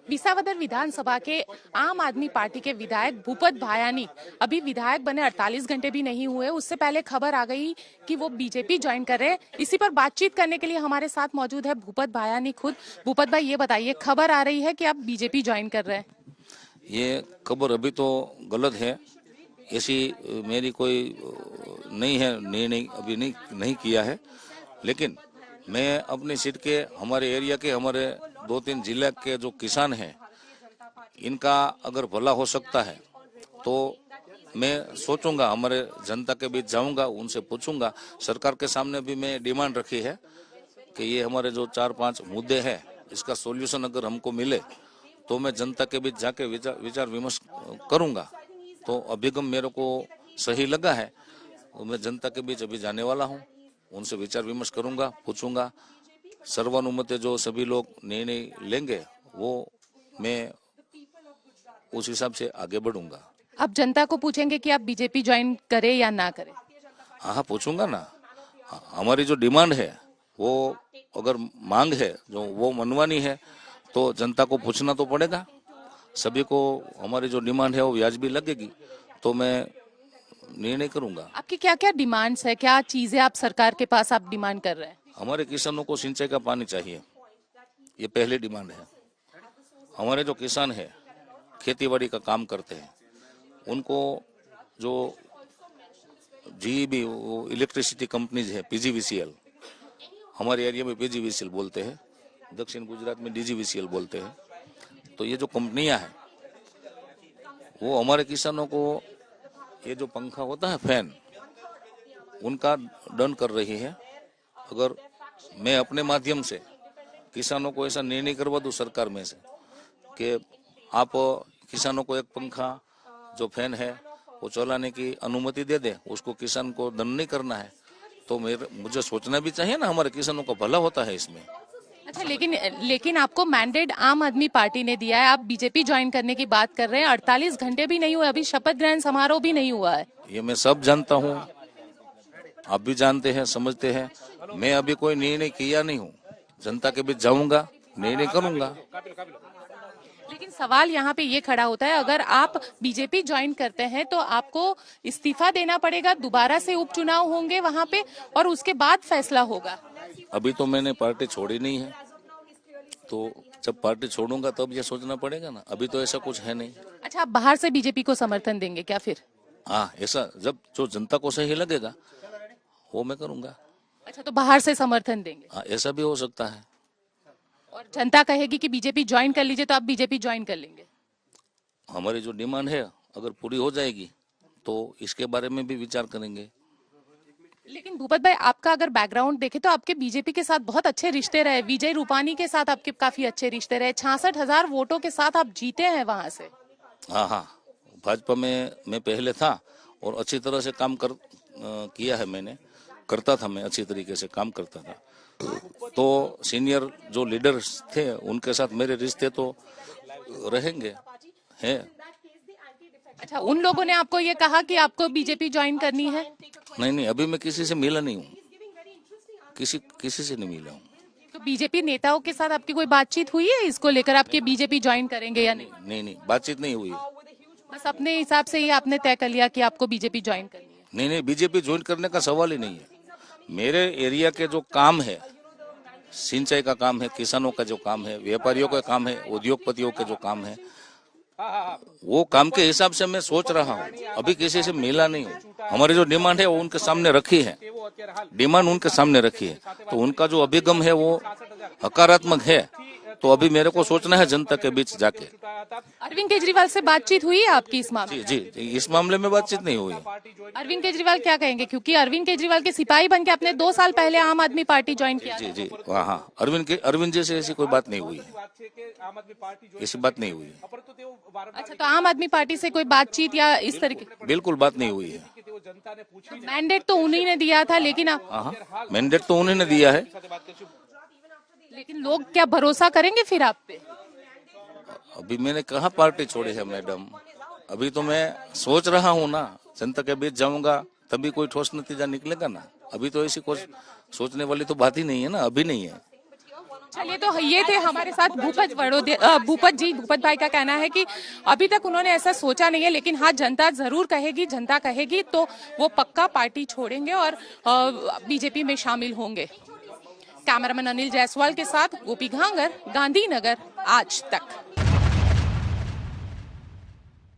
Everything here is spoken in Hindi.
विसावदर विधानसभा के आम आदमी पार्टी के विधायक भूपत भायानी अभी विधायक बने 48 घंटे भी नहीं हुए, उससे पहले खबर आ गई कि वो बीजेपी ज्वाइन कर रहे हैं। इसी पर बातचीत करने के लिए हमारे साथ मौजूद है भूपत भायानी खुद। भूपत भाई, ये बताइए, खबर आ रही है कि आप बीजेपी ज्वाइन कर रहे हैं। ये खबर अभी तो गलत है, ऐसी मेरी कोई नहीं है, निर्णय अभी नहीं किया है। लेकिन मैं अपनी सीट के, हमारे एरिया के, हमारे 2-3 जिले के जो किसान हैं, इनका अगर भला हो सकता है तो मैं सोचूंगा, हमारे जनता के बीच जाऊंगा, उनसे पूछूंगा। सरकार के सामने भी मैं डिमांड रखी है कि ये हमारे जो 4-5 मुद्दे हैं, इसका सॉल्यूशन अगर हमको मिले तो मैं जनता के बीच जाके विचार विमर्श करूंगा। तो अभिगम मेरे को सही लगा है, तो मैं जनता के बीच अभी जाने वाला हूं, उनसे विचार विमर्श करूंगा, पूछूंगा। सर्वानुमते जो सभी लोग निर्णय लेंगे वो मैं उस हिसाब से आगे बढ़ूंगा। आप जनता को पूछेंगे कि आप बीजेपी ज्वाइन करें या ना करें? हाँ, पूछूंगा ना। हमारी जो डिमांड है, वो अगर मांग है जो वो मनवानी है, तो जनता को पूछना तो पड़ेगा। सभी को हमारी जो डिमांड है वो वाजिबी लगेगी तो मैं निर्णय करूंगा। आपकी क्या क्या डिमांड्स है, क्या चीजें आप सरकार के पास आप डिमांड कर रहे हैं? हमारे किसानों को सिंचाई का पानी चाहिए, ये पहली डिमांड है। हमारे जो किसान है, खेतीबाड़ी का काम करते हैं, उनको जो जीबी इलेक्ट्रिसिटी कंपनीज है, पीजीवीसीएल, हमारे एरिया में पीजीवीसीएल बोलते हैं, दक्षिण गुजरात में डीजीवीसीएल बोलते हैं। तो ये जो कंपनियां हैं वो हमारे किसानों को ये जो पंखा होता है, फैन, उनका डन कर रही है। अगर मैं अपने माध्यम से किसानों को ऐसा निर्णय करवा दूं सरकार में से कि आप किसानों को एक पंखा जो फैन है वो चलाने की अनुमति दे दे, उसको किसान को दंड नहीं करना है, तो मुझे सोचना भी चाहिए ना, हमारे किसानों का भला होता है इसमें। अच्छा, लेकिन आपको मैंडेट आम आदमी पार्टी ने दिया है, आप बीजेपी ज्वाइन करने की बात कर रहे हैं। 48 घंटे भी नहीं हुए, अभी शपथ ग्रहण समारोह भी नहीं हुआ है। ये मैं सब जानता हूँ, आप भी जानते हैं, समझते हैं। मैं अभी कोई निर्णय किया नहीं हूँ, जनता के बीच जाऊंगा, निर्णय करूंगा। लेकिन सवाल यहाँ पे ये खड़ा होता है, अगर आप बीजेपी ज्वाइन करते हैं तो आपको इस्तीफा देना पड़ेगा, दोबारा से उपचुनाव होंगे वहाँ पे और उसके बाद फैसला होगा। अभी तो मैंने पार्टी छोड़ी नहीं है, तो जब पार्टी छोड़ूंगा तब ये सोचना पड़ेगा ना, अभी तो ऐसा कुछ है नहीं। अच्छा, आप बाहर से बीजेपी को समर्थन देंगे क्या फिर? हाँ, ऐसा जब जो जनता को सही लगेगा वो मैं करूंगा। अच्छा, तो बाहर से समर्थन देंगे? हाँ, ऐसा भी हो सकता है। और जनता कहेगी कि बीजेपी ज्वाइन कर लीजिए तो आप बीजेपी ज्वाइन कर लेंगे? हमारी जो डिमांड है अगर पूरी हो जाएगी तो इसके बारे में भी विचार करेंगे। लेकिन भूपत भाई, आपका अगर बैकग्राउंड देखे तो आपके बीजेपी के साथ बहुत अच्छे रिश्ते रहे, विजय रूपानी के साथ आपके काफी अच्छे रिश्ते रहे, 66,000 वोटों के साथ आप जीते हैं वहां से। हाँ, भाजपा में मैं पहले था और अच्छी तरह से काम किया है, मैंने करता था, मैं अच्छी तरीके से काम करता था। तो सीनियर जो लीडर्स थे उनके साथ मेरे रिश्ते तो रहेंगे, हैं। अच्छा, उन लोगों ने आपको ये कहा कि आपको बीजेपी ज्वाइन करनी है? नहीं, अभी मैं किसी से मिला नहीं हूँ, किसी से नहीं मिला हूँ। तो बीजेपी नेताओं के साथ आपकी कोई बातचीत हुई है इसको लेकर, आपके बीजेपी ज्वाइन करेंगे या नहीं? नहीं, बातचीत नहीं हुई। बस अपने हिसाब से ही आपने तय कर लिया कि आपको बीजेपी ज्वाइन करनी है? नहीं, बीजेपी ज्वाइन करने का सवाल ही नहीं है। मेरे एरिया के जो काम है, सिंचाई का काम है, किसानों का जो काम है, व्यापारियों का काम है, उद्योगपतियों के जो काम है, वो काम के हिसाब से मैं सोच रहा हूँ, अभी किसी से मिला नहीं हूँ। हमारी जो डिमांड है वो उनके सामने रखी है, तो उनका जो अभिगम है वो हकारात्मक है, तो अभी मेरे को सोचना है जनता के बीच जाके। अरविंद केजरीवाल से बातचीत हुई है आपकी इस मामले? जी, इस मामले में बातचीत नहीं हुई। अरविंद केजरीवाल क्या कहेंगे, क्योंकि अरविंद केजरीवाल के सिपाही बन के आपने 2 साल पहले आम आदमी पार्टी ज्वाइन किया? जी, हाँ, अरविंद जी से ऐसी कोई बात नहीं हुई, ऐसी बात नहीं हुई। अच्छा, तो आम आदमी पार्टी से कोई बातचीत या इस तरीके? बिल्कुल बात नहीं हुई है। मैंडेट तो उन्हीं ने दिया था, लेकिन हाँ, मैंडेट तो उन्हीं ने दिया है, लेकिन लोग क्या भरोसा करेंगे फिर आप पे? अभी मैंने कहा पार्टी छोड़ी है मैडम, अभी तो मैं सोच रहा हूँ ना, जनता के बीच जाऊंगा तभी कोई ठोस नतीजा निकलेगा ना। अभी तो ऐसी कुछ सोचने वाली तो बात ही नहीं है ना, अभी नहीं है। चलिए, तो ये थे हमारे साथ भूपत भाई का कहना है कि अभी तक उन्होंने ऐसा सोचा नहीं है, लेकिन हाँ, जनता जरूर कहेगी, जनता कहेगी तो वो पक्का पार्टी छोड़ेंगे और बीजेपी में शामिल होंगे। कैमरामैन अनिल जायसवाल के साथ गोपी घांगर, गांधीनगर आज तक।